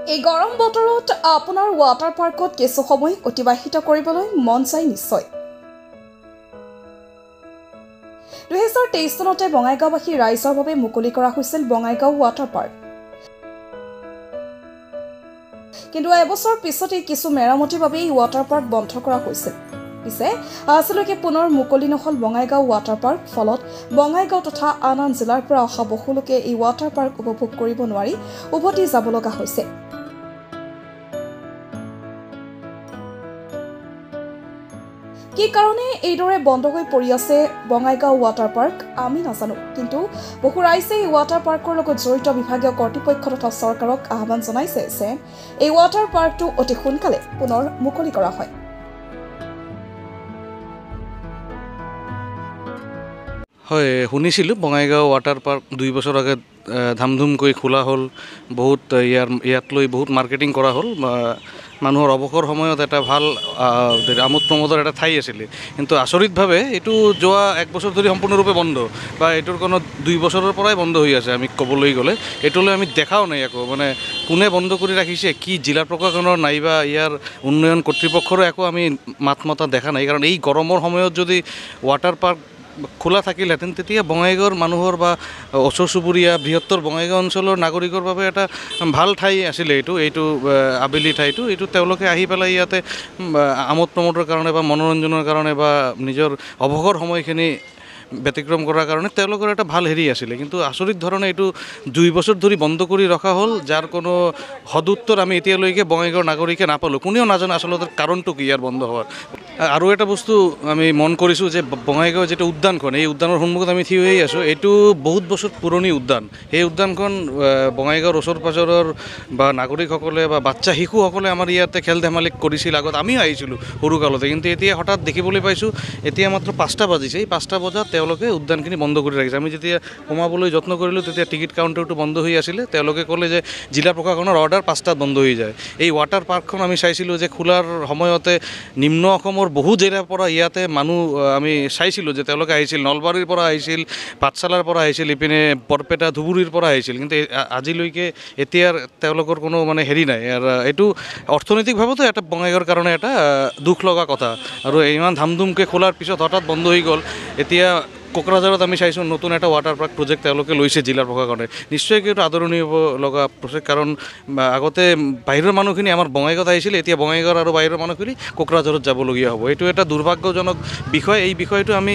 এই গৰম বতৰত আপোনাৰ ৱাটাৰ পাৰ্কত কিছু সময় অতিবাহিত কৰিবলৈ মন যায় নিশ্চয়। 2023 চনতে বঙাইগাঁওবাসী ৰাইজৰ বাবে মুকলি কৰা হৈছিল বঙাইগাঁও ৱাটাৰ পাৰ্ক। কিন্তু এবছৰ পিছতে কিছু মেৰামতিৰ বাবে এই ৱাটাৰ পাৰ্ক বন্ধ কৰা হৈছিল। পিছে আজিলৈকে পুনৰ মুকলি নহল বঙাইগাঁও ৱাটাৰ পাৰ্ক। ফলত বঙাইগাঁও তথা আন আন জিলাৰ পৰা অহা বহু লোকে এই ৱাটাৰ পাৰ্ক উপভোগ কৰিব নোৱাৰি উভতি যাব লগা হৈছে। কি কাৰণে এইদৰে বন্ধ হৈ পৰি আছে বঙাইগাঁও ৱাটাৰ পাৰ্ক আমি নাজানো। কিন্তু বহু ৰাইজে এই ৱাটাৰ পাৰ্কৰ লগত জড়িত বিভাগীয় কৰ্তৃপক্ষ তথা চৰকাৰক আহ্বান জনাইছে যে এই ৱাটাৰ পাৰ্কটো অতি সোনকালে পুনৰ মুকলি কৰা হয়। হয়, শুনিছিলোঁ বঙাইগাঁও ৱাটাৰ পাৰ্ক 2 বছৰ আগত ধামধুমকৈ খোলা হ'ল। বহুত ইয়াত লৈ বহুত মাৰ্কেটিং কৰা হ'ল। মানুহৰ অৱসৰ সময়ত এটা ভাল আমোদ প্ৰমোদৰ এটা ঠাই আছিলে। কিন্তু আচৰিতভাৱে এইটো যোৱা 1 বছৰ ধৰি সম্পূৰ্ণৰূপে বন্ধ, বা এইটোৰ কোনো 2 বছৰৰ পৰাই বন্ধ হৈ আছে। আমি ক'বলৈ গ'লে এইটোলৈ আমি দেখাও নাই একো, মানে কোনে বন্ধ কৰি ৰাখিছে, কি জিলা প্ৰশাসনৰ নাইবা ইয়াৰ উন্নয়ন কৰ্তৃপক্ষৰো একো আমি মাত মতা দেখা নাই। কাৰণ এই গৰমৰ সময়ত যদি ৱাটাৰ পাৰ্ক খোলা থাকিলহেঁতেন তেতিয়া বঙাইগাঁৱৰ মানুহৰ বা ওচৰ চুবুৰীয়া বৃহত্তৰ বঙাইগাঁও অঞ্চলৰ নাগৰিকৰ বাবে এটা ভাল ঠাই আছিলে। এইটো আবেলি ঠাইটো তেওঁলোকে আহি পেলাই ইয়াতে আমোদ প্ৰমোদৰ কাৰণে বা মনোৰঞ্জনৰ কাৰণে বা নিজৰ অৱসৰ সময়খিনি ব্যতিক্ৰম কৰাৰ কাৰণে তেওঁলোকৰ এটা ভাল হেৰি আছিলে। কিন্তু আচৰিত ধৰণে এইটো 2 বছৰ ধৰি বন্ধ কৰি ৰখা হ'ল, যাৰ কোনো সদুত্তৰ আমি এতিয়ালৈকে বঙাইগাঁৱৰ নাগৰিকে নাপালোঁ। কোনেও নাজানে আচলতে কাৰণটো কি ইয়াৰ বন্ধ হোৱাৰ। আৰু এটা বস্তু আমি মন কৰিছোঁ যে বঙাইগাঁও যিটো উদ্যানখন, এই উদ্যানৰ সন্মুখত আমি থিয় হৈ আছোঁ। এইটো বহুত বছৰ পুৰণি উদ্যান। এই উদ্যানখন বঙাইগাঁৱৰ ওচৰ পাজৰৰ বা নাগৰিকসকলে বা বাচ্চা শিশুসকলে আমাৰ ইয়াতে খেল ধেমালি কৰিছিল। আগত আমিও আহিছিলোঁ সৰুকালতে। কিন্তু এতিয়া হঠাৎ দেখিবলৈ পাইছোঁ এতিয়া মাত্ৰ 5টা বাজিছে। এই 5টা বজাত তেওঁলোকে উদ্যানখিনি বন্ধ কৰি ৰাখিছে। আমি যেতিয়া সোমাবলৈ যত্ন কৰিলোঁ তেতিয়া টিকেট কাউণ্টাৰটো বন্ধ হৈ আছিলে। তেওঁলোকে ক'লে যে জিলা প্ৰশাসনৰ অৰ্ডাৰ 5টাত বন্ধ হৈ যায়। এই ৱাটাৰ পাৰ্কখন আমি চাইছিলোঁ যে খোলাৰ সময়তে নিম্ন অসমৰ বহু জেগাৰ পৰা ইয়াতে মানুহ আমি চাইছিলোঁ যে তেওঁলোকে আহিছিল। নলবাৰীৰ পৰা আহিছিল, পাঠশালাৰ পৰা আহিছিল, ইপিনে বৰপেটা ধুবুৰীৰ পৰা আহিছিল। কিন্তু আজিলৈকে এতিয়াৰ তেওঁলোকৰ কোনো মানে হেৰি নাই। আৰু এইটো অৰ্থনৈতিকভাৱেতো এটা বঙাইগাঁৱৰ কাৰণে এটা দুখ লগা কথা। আৰু ইমান ধামধুমকৈ খোলাৰ পিছত হঠাৎ বন্ধ হৈ গ'ল। এতিয়া কোকৰাঝাৰত আমি চাইছোঁ নতুন এটা ৱাটাৰ পাৰ্ক প্ৰজেক্ট তেওঁলোকে লৈছে জিলা প্ৰশাসনে। নিশ্চয়কৈ এইটো আদৰণীয় হ'ব লগা প্ৰজেক্ট। কাৰণ আগতে বাহিৰৰ মানুহখিনি আমাৰ বঙাইগাঁৱত আহিছিলে, এতিয়া বঙাইগাঁৱৰ আৰু বাহিৰৰ মানুহখিনি কোকৰাঝাৰত যাবলগীয়া হ'ব। এইটো এটা দুৰ্ভাগ্যজনক বিষয়। এই বিষয়টো আমি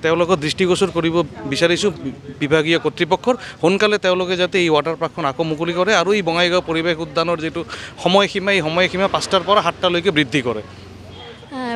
তেওঁলোকৰ দৃষ্টিগোচৰ কৰিব বিচাৰিছোঁ বিভাগীয় কৰ্তৃপক্ষৰ। সোনকালে তেওঁলোকে যাতে এই ৱাটাৰ পাৰ্কখন আকৌ মুকলি কৰে আৰু এই বঙাইগাঁও পৰিৱেশ উদ্যানৰ যিটো সময়সীমা, এই সময়সীমা 5টাৰ পৰা 7টালৈকে বৃদ্ধি কৰে।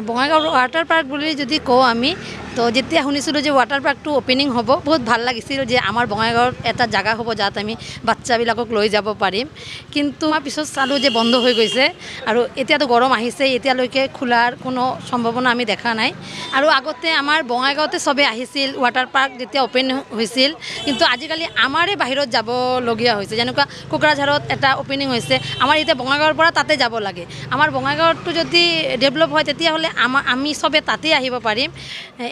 বঙাইগাঁও ৱাটাৰ পাৰ্ক বুলি যদি কওঁ আমি, তো যেতিয়া শুনিছিলোঁ যে ৱাটাৰ পাৰ্কটো অ'পেনিং হ'ব, বহুত ভাল লাগিছিল যে আমাৰ বঙাইগাঁৱত এটা জেগা হ'ব যাত আমি বাচ্চাবিলাকক লৈ যাব পাৰিম। কিন্তু মই পিছত চালোঁ যে বন্ধ হৈ গৈছে। আৰু এতিয়াতো গৰম আহিছে, এতিয়ালৈকে খোলাৰ কোনো সম্ভাৱনা আমি দেখা নাই। আৰু আগতে আমাৰ বঙাইগাঁৱতে চবেই আহিছিল ৱাটাৰ পাৰ্ক যেতিয়া অ'পেন হৈছিল। কিন্তু আজিকালি আমাৰে বাহিৰত যাবলগীয়া হৈছে। যেনেকুৱা কোকৰাঝাৰত এটা অ'পেনিং হৈছে, আমাৰ এতিয়া বঙাইগাঁৱৰ পৰা তাতে যাব লাগে। আমাৰ বঙাইগাঁৱটো যদি ডেভেলপ হয় তেতিয়াহ'লে আমি চবে তাতেই আহিব পাৰিম।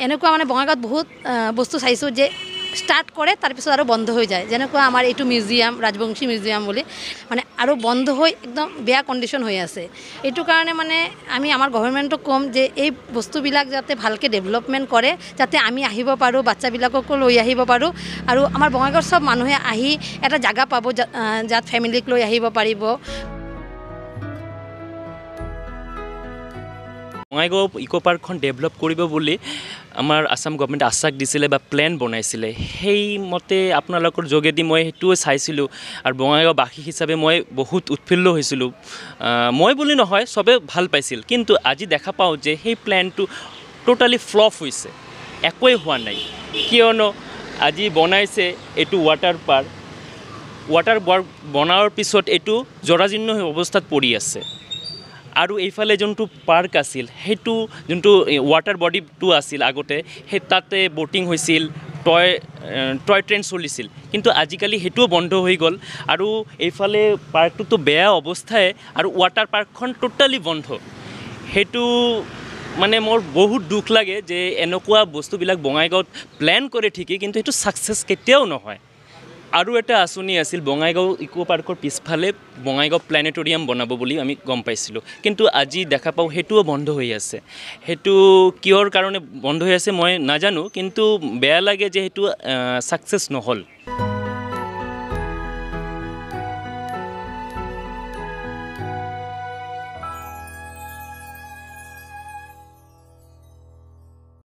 এনেকুৱা মানে বঙাইগাঁৱত বহুত বস্তু চাইছোঁ যে ষ্টাৰ্ট কৰে তাৰপিছত আৰু বন্ধ হৈ যায়। যেনেকুৱা আমাৰ এইটো মিউজিয়াম, ৰাজবংশী মিউজিয়াম বুলি, মানে আৰু বন্ধ হৈ একদম বেয়া কণ্ডিশ্যন হৈ আছে। এইটো কাৰণে মানে আমি আমাৰ গভৰ্ণমেণ্টক ক'ম যে এই বস্তুবিলাক যাতে ভালকৈ ডেভেলপমেণ্ট কৰে, যাতে আমি আহিব পাৰোঁ, বাচ্চাবিলাককো লৈ আহিব পাৰোঁ। আৰু আমাৰ বঙাইগাঁৱৰ চব মানুহে আহি এটা জেগা পাব যাত ফেমিলিক লৈ আহিব পাৰিব। বঙাইগাঁও ইক' পাৰ্কখন ডেভেলপ কৰিব বুলি আমাৰ আসাম গভৰ্ণমেণ্টে আশ্বাস দিছিলে বা প্লেন বনাইছিলে। সেইমতে আপোনালোকৰ যোগেদি মই সেইটোৱে চাইছিলোঁ। আৰু বঙাইগাঁওবাসী হিচাপে মই বহুত উৎফুল্ল হৈছিলোঁ। মই বুলি নহয়, চবে ভাল পাইছিল। কিন্তু আজি দেখা পাওঁ যে সেই প্লেনটো টোটালি ফ্লপ হৈছে, একোৱেই হোৱা নাই। কিয়নো আজি বনাইছে এইটো ৱাটাৰ পাৰ্ক বনোৱাৰ পিছত এইটো জৰাজীৰ্ণ অৱস্থাত পৰি আছে। আৰু এইফালে যোনটো পাৰ্ক আছিল, সেইটো যোনটো ৱাটাৰ বডিটো আছিল আগতে, সেই তাতে ব'টিং হৈছিল, টয় ট্ৰেইন চলিছিল। কিন্তু আজিকালি সেইটোও বন্ধ হৈ গ'ল। আৰু এইফালে পাৰ্কটোতো বেয়া অৱস্থাই, আৰু ৱাটাৰ পাৰ্কখন টোটালি বন্ধ। সেইটো মানে মোৰ বহুত দুখ লাগে যে এনেকুৱা বস্তুবিলাক বঙাইগাঁৱত প্লেন কৰে ঠিকেই, কিন্তু সেইটো ছাকচেছ কেতিয়াও নহয়। আৰু এটা আঁচনি আছিল বঙাইগাঁও ইকো পাৰ্কৰ পিছফালে বঙাইগাঁও প্লেনেটৰিয়াম বনাব বুলি আমি গম পাইছিলোঁ, কিন্তু আজি দেখা পাওঁ সেইটোও বন্ধ হৈ আছে। সেইটো কিহৰ কাৰণে বন্ধ হৈ আছে মই নাজানো, কিন্তু বেয়া লাগে যে সেইটো ছাকচেছ নহ'ল।